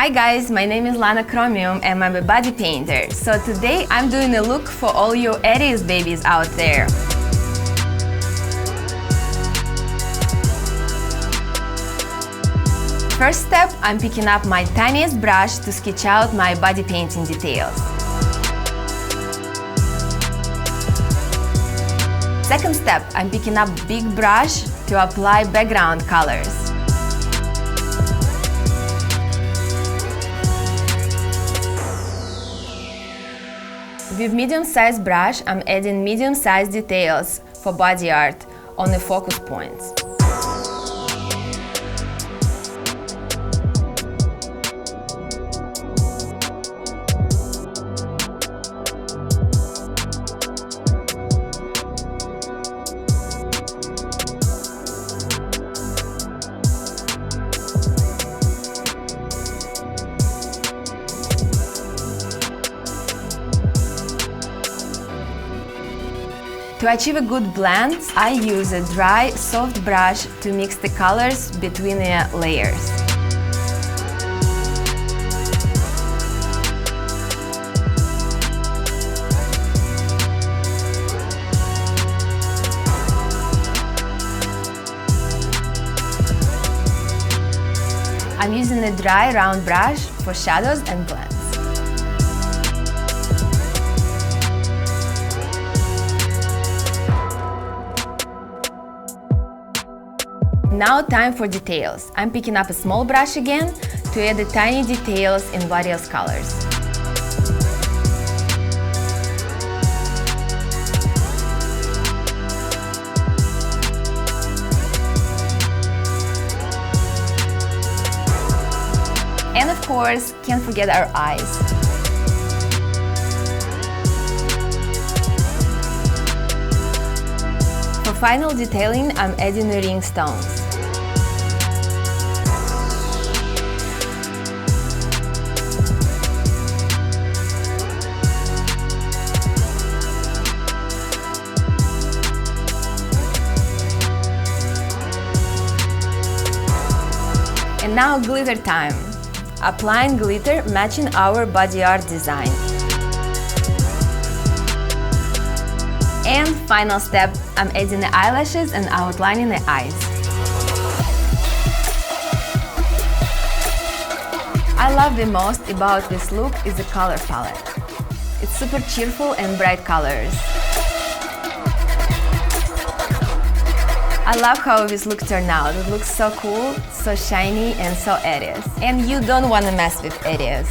Hi guys, my name is Lana Chromium and I'm a body painter. So today I'm doing a look for all you Aries babies out there. First step, I'm picking up my tiniest brush to sketch out my body painting details. Second step, I'm picking up big brush to apply background colors. With medium-sized brush, I'm adding medium-sized details for body art on the focus points. To achieve a good blend, I use a dry, soft brush to mix the colors between the layers. I'm using a dry, round brush for shadows and blends. Now time for details. I'm picking up a small brush again to add the tiny details in various colors. And of course, can't forget our eyes. For final detailing, I'm adding the Rhinestones. And now glitter time. Applying glitter matching our body art design. And final step, I'm adding the eyelashes and outlining the eyes. I love the most about this look is the color palette. It's super cheerful and bright colors. I love how this look turned out. It looks so cool, so shiny and so Aries. And you don't want to mess with Aries.